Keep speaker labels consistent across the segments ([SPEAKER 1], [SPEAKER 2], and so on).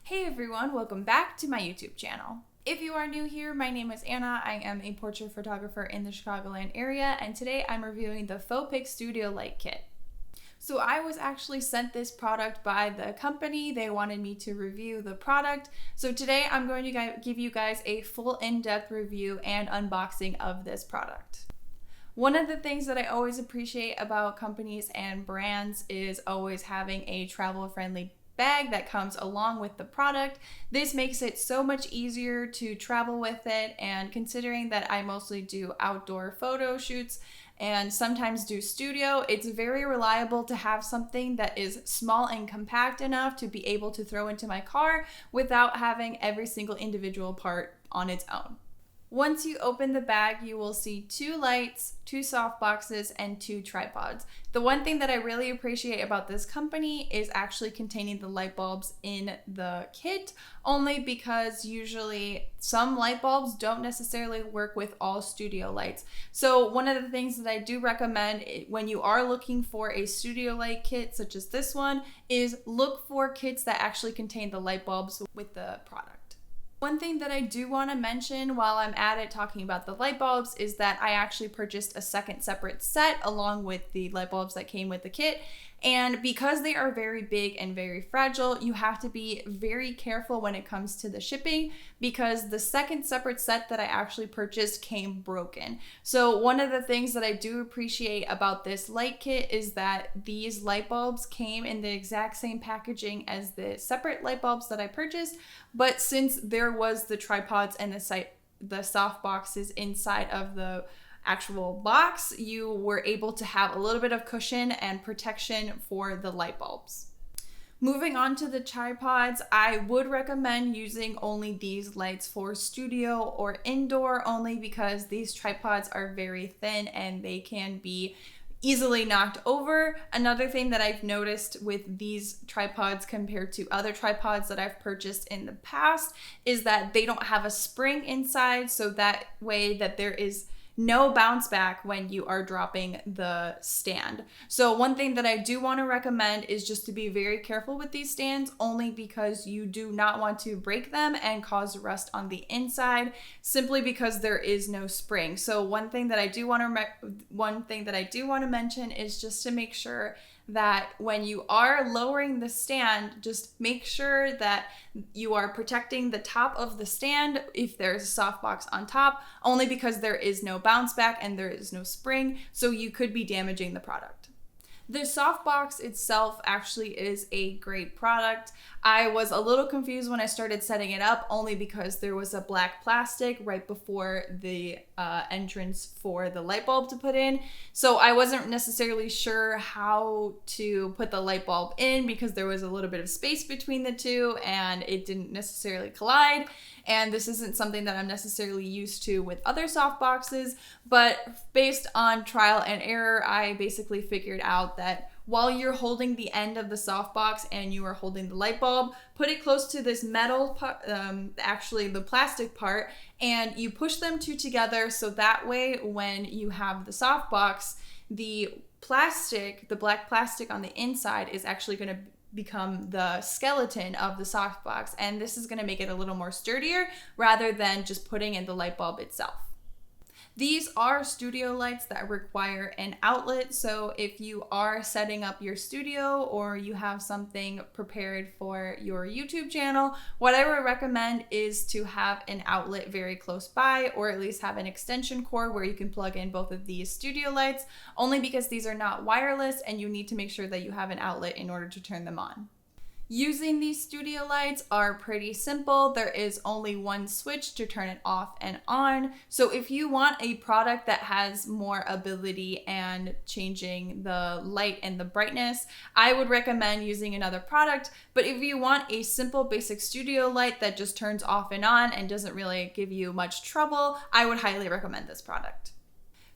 [SPEAKER 1] Hey everyone, welcome back to my YouTube channel. If you are new here, my name is Anna. I am a portrait photographer in the Chicagoland area, and today I'm reviewing the PHOPIK Studio Light Kit. So I was actually sent this product by the company. They wanted me to review the product. So today I'm going to give you guys a full in-depth review and unboxing of this product. One of the things that I always appreciate about companies and brands is always having a travel-friendly bag that comes along with the product. This makes it so much easier to travel with it, and considering that I mostly do outdoor photo shoots and sometimes do studio, it's very reliable to have something that is small and compact enough to be able to throw into my car without having every single individual part on its own. Once you open the bag, you will see 2 lights, 2 soft boxes, and 2 tripods. The one thing that I really appreciate about this company is actually containing the light bulbs in the kit, only because usually some light bulbs don't necessarily work with all studio lights. So one of the things that I do recommend when you are looking for a studio light kit such as this one is look for kits that actually contain the light bulbs with the product. One thing that I do want to mention while I'm at it talking about the light bulbs is that I actually purchased a second separate set along with the light bulbs that came with the kit. And because they are very big and very fragile, you have to be very careful when it comes to the shipping, because the second separate set that I actually purchased came broken. So one of the things that I do appreciate about this light kit is that these light bulbs came in the exact same packaging as the separate light bulbs that I purchased, but since there was the tripods and the soft boxes inside of the actual box, you were able to have a little bit of cushion and protection for the light bulbs. Moving on to the tripods, I would recommend using only these lights for studio or indoor, only because these tripods are very thin and they can be easily knocked over. Another thing that I've noticed with these tripods compared to other tripods that I've purchased in the past is that they don't have a spring inside, so that way that there is no bounce back when you are dropping the stand. So one thing that I do want to recommend is just to be very careful with these stands, only because you do not want to break them and cause rust on the inside simply because there is no spring. So one thing that I do want to mention is just to make sure that when you are lowering the stand, just make sure that you are protecting the top of the stand if there's a softbox on top, only because there is no bounce back and there is no spring, so you could be damaging the product. The softbox itself actually is a great product. I was a little confused when I started setting it up, only because there was a black plastic right before the entrance for the light bulb to put in. So I wasn't necessarily sure how to put the light bulb in because there was a little bit of space between the two and it didn't necessarily collide. And this isn't something that I'm necessarily used to with other soft boxes, but based on trial and error, I basically figured out that while you're holding the end of the softbox and you are holding the light bulb, put it close to this metal, actually the plastic part, and you push them two together so that way when you have the softbox, the black plastic on the inside is actually going to become the skeleton of the softbox, and this is going to make it a little more sturdier rather than just putting in the light bulb itself. These are studio lights that require an outlet, so if you are setting up your studio or you have something prepared for your YouTube channel, what I would recommend is to have an outlet very close by, or at least have an extension cord where you can plug in both of these studio lights, only because these are not wireless and you need to make sure that you have an outlet in order to turn them on. Using these studio lights are pretty simple. There is only one switch to turn it off and on. So if you want a product that has more ability and changing the light and the brightness, I would recommend using another product. But if you want a simple basic studio light that just turns off and on and doesn't really give you much trouble, I would highly recommend this product.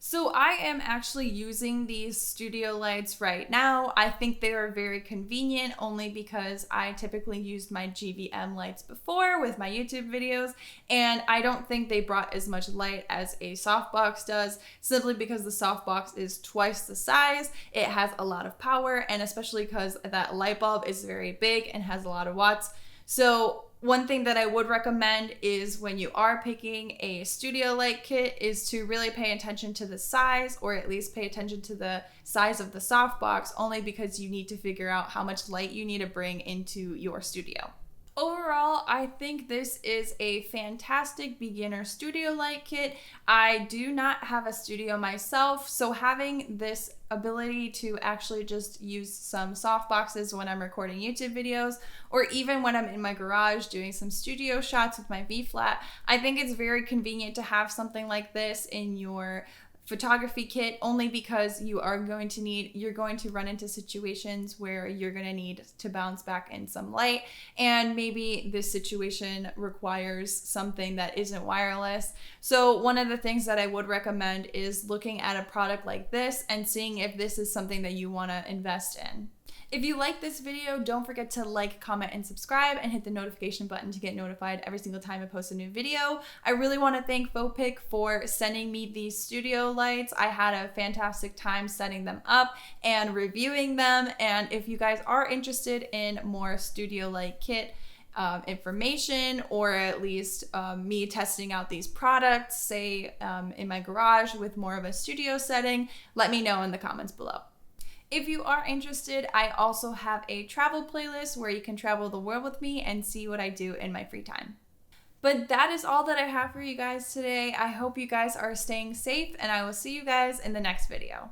[SPEAKER 1] So I am actually using these studio lights right now. I think they are very convenient only because I typically used my GVM lights before with my YouTube videos, and I don't think they brought as much light as a softbox does, simply because the softbox is twice the size. It has a lot of power, and especially because that light bulb is very big and has a lot of watts. So one thing that I would recommend is when you are picking a studio light kit is to really pay attention to the size, or at least pay attention to the size of the softbox, only because you need to figure out how much light you need to bring into your studio. Overall, I think this is a fantastic beginner studio light kit. I do not have a studio myself, so having this ability to actually just use some softboxes when I'm recording YouTube videos, or even when I'm in my garage doing some studio shots with my V-flat, I think it's very convenient to have something like this in your photography kit, only because you're going to run into situations where you're going to need to bounce back in some light, and maybe this situation requires something that isn't wireless. So one of the things that I would recommend is looking at a product like this and seeing if this is something that you want to invest in. If you like this video, don't forget to like, comment, and subscribe, and hit the notification button to get notified every single time I post a new video. I really want to thank PHOPIK for sending me these studio lights. I had a fantastic time setting them up and reviewing them, and if you guys are interested in more studio light kit information, or at least me testing out these products, say in my garage with more of a studio setting, let me know in the comments below. If you are interested, I also have a travel playlist where you can travel the world with me and see what I do in my free time. But that is all that I have for you guys today. I hope you guys are staying safe, and I will see you guys in the next video.